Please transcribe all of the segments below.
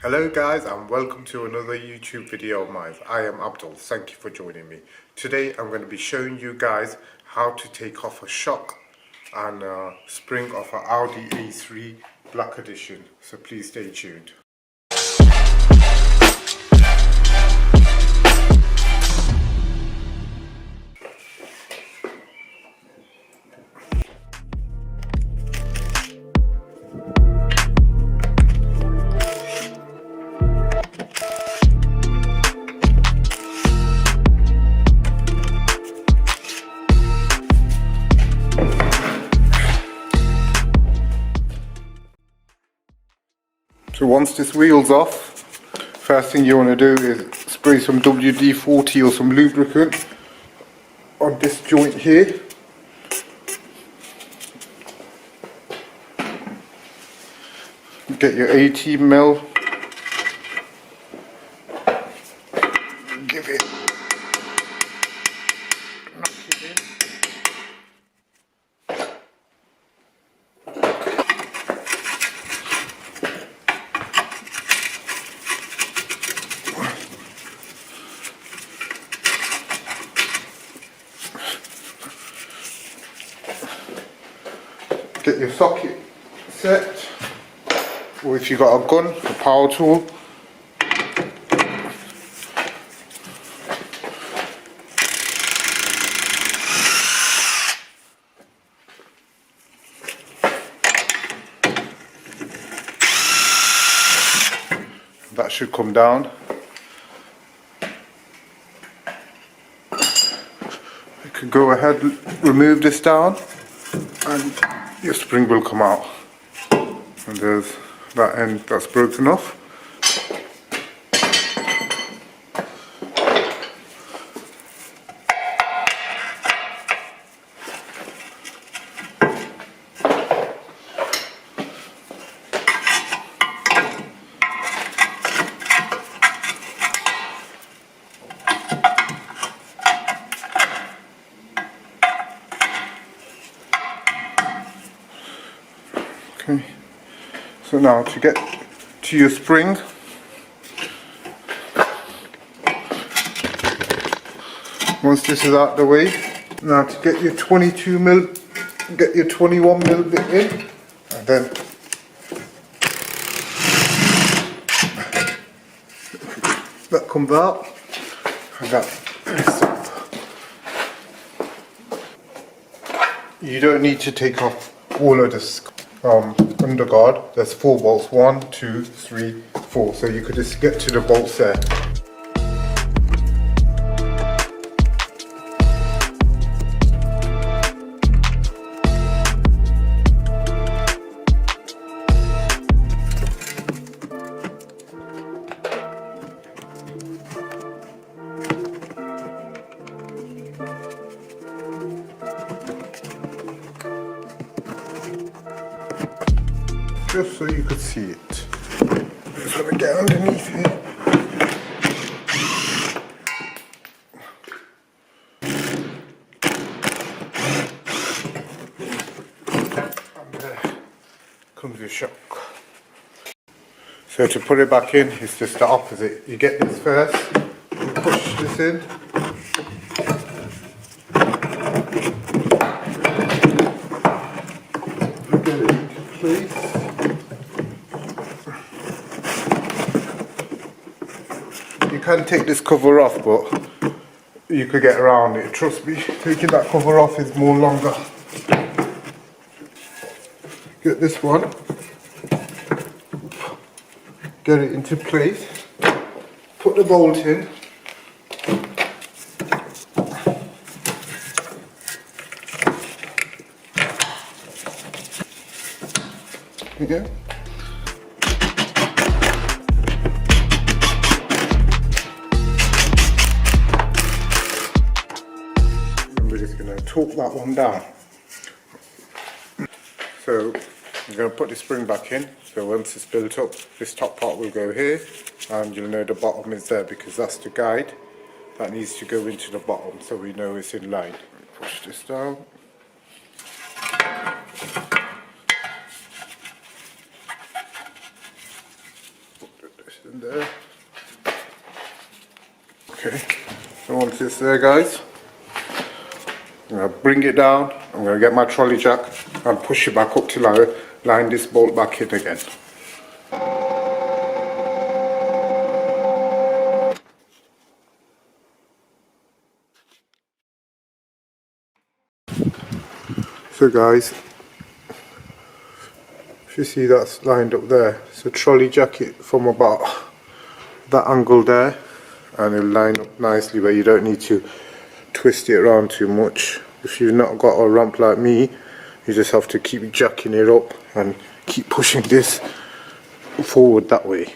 Hello guys and welcome to another YouTube video of mine. I am Abdul. Thank you for joining me. Today I'm going to be showing you guys how to take off a shock and spring off an Audi A3 Black Edition. So please stay tuned. So once this wheel's off, first thing you want to do is spray some WD-40 or some lubricant on this joint here. Get your 18 mil, give it, knock it in. Get your socket set, or if you've got a gun, a power tool. That should come down. You can go ahead, remove this down, and your spring will come out. And there's that end that's broken off. Okay, so now to get to your spring, once this is out the way, now to get your 22 mil, get your 21 mil bit in, and then that comes out, and that lifts up. You don't need to take off all of this underguard. There's 4 bolts, 1, 2, 3, 4, so you could just get to the bolts there. Just so you could see it. Just want to get underneath here. And there comes your shock. So to put it back in, it's just the opposite. You get this first, push this in. Get it into place. You can take this cover off, but you could get around it. Trust me, taking that cover off is more longer. Get this one, get it into place, put the bolt in. Okay. We're just going to torque that one down. So I'm going to put the spring back in. So once it's built up, this top part will go here, and you'll know the bottom is there because that's the guide that needs to go into the bottom, so we know it's in line. Push this down. Okay, so once it's there, guys, I'm going to bring it down. I'm going to get my trolley jack and push it back up till I line this bolt back in again. So guys, if you see that's lined up there, so trolley jack it from about that angle there, and it'll line up nicely where you don't need to twist it around too much. If you've not got a ramp like me, you just have to keep jacking it up and keep pushing this forward that way.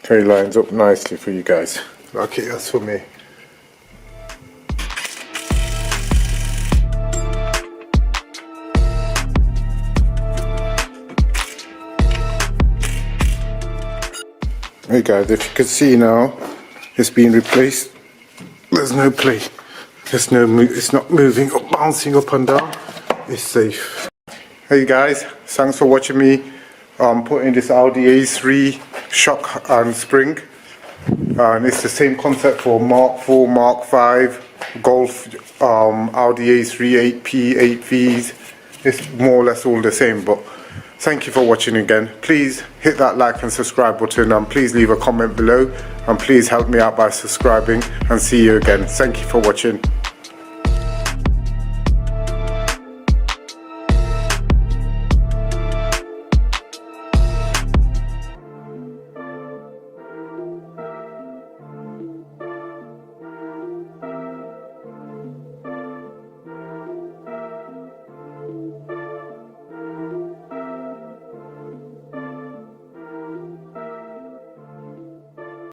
Okay, lines up nicely for you guys. Okay, that's for me. Hey guys, if you can see now, it's been replaced. There's no play. There's no move. It's not moving or bouncing up and down. It's safe. Hey guys, thanks for watching me putting this Audi A3 shock and spring. And it's the same concept for Mark 4, Mark 5, Golf, Audi A3, 8P, 8Vs. It's more or less all the same, but thank you for watching again. Please hit that like and subscribe button, and please leave a comment below, and please help me out by subscribing, and see you again. Thank you for watching.